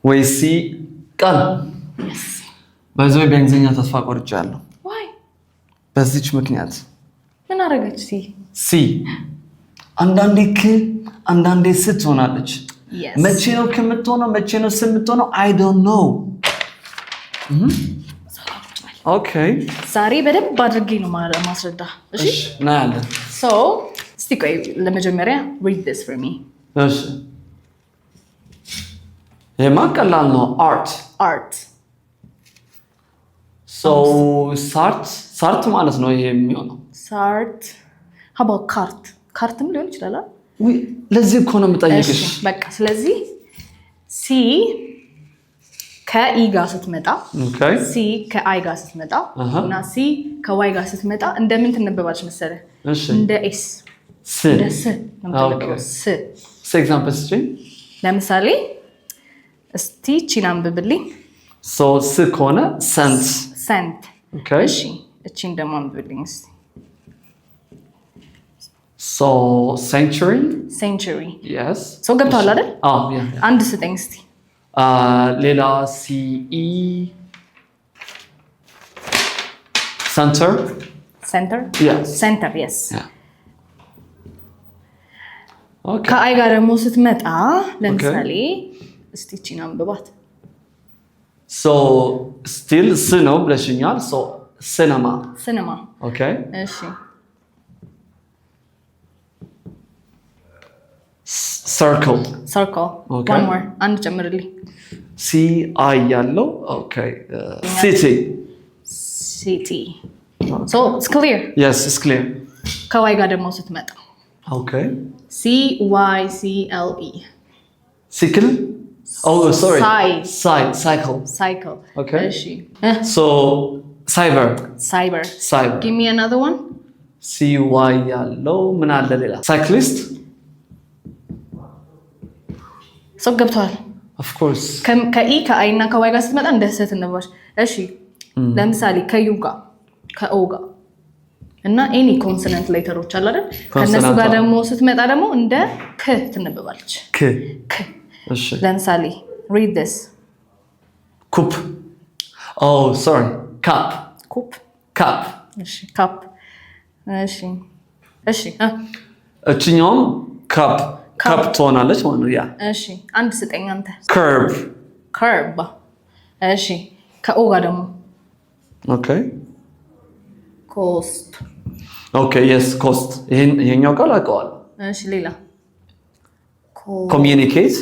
ወይ ሲ ቀን በዚህ በእንግሊዝኛ ተስፋ ቆርጫለሁ why በዚች ምክንያት ምን አረጋች ሲ አንዳንዴ ስት ሆናለች መቼ ነው ከምትሆነው መቼ ነው ስምትሆነው I don't know okay ዛሬ በደንብ አድርጌ ነው ማስረዳ እሺ ና ያለ so እስቲ ቆይ ለመጀመሪያ read this for me እሺ የማቀላል ነው art so ሳርት ማለት ነው ይሄ የሚሆነው ሳርት how about ካርትም ሊሆን ይችላል ወይ ለዚህ እኮ ነው የምጠይቅሽ በቃ ስለዚህ ሲ ከኢ ጋር ስትመጣ ሲ ከአይ ጋር ስትመጣ እና ሲ ከዋይ ጋር ስትመጣ እንደምን ትነበባለች መሰለህ እንደ ኤስ እንደ ስ ስ ኤግዛምፕል ስጪኝ ለምሳሌ እስቲ ቺን አንብብልኝ ሶ ስ ከሆነ ሰንት እሺ እቺን ደግሞ አንብብልኝ እስቲ so century yes so ገብቷል አይደል አንድ ስጠኝ እስቲ ሌላ CE center yes yeah. okay ከአይ ጋር ደግሞ ስትመጣ ለምሳሌ እስቲ ቺን አንብባት so still ስ ነው ብለሽኛል so cinema okay እሺ circle okay. One more and ጨምርልኝ CI ያለው okay city so it's clear yes it's clear ከዋይ ጋር ደግሞ ስትመጣ okay CYCLE cycle oh sorry cycle okay እሺ so cyber give me another one CY ያለው ምን አለ ሌላ cyclist ሰው ገብቷል of course ከኢ ከአይ እና ከዋይ ጋር ስትመጣ እንደ ሰት እንባሽ እሺ ለምሳሌ ከዩ ጋር ከኦ ጋር እና ኤኒ ኮንሶናንት ሌተሮች አለ አይደል ከነሱ ጋር ደግሞ ስትመጣ ደግሞ እንደ ከ ትነበባለች ከ እሺ ለምሳሌ read this cup oh sorry cup እሺ cup እሺ እቺኛው cup ትሆናለች ማለት ነው ያ እሺ አንድ ስጠኝ አንተ curve እሺ ከኦ ጋር ደግሞ okay cost okay yes cost ይሄኛው ቃል አውቀዋለሁ እሺ ሌላ communicate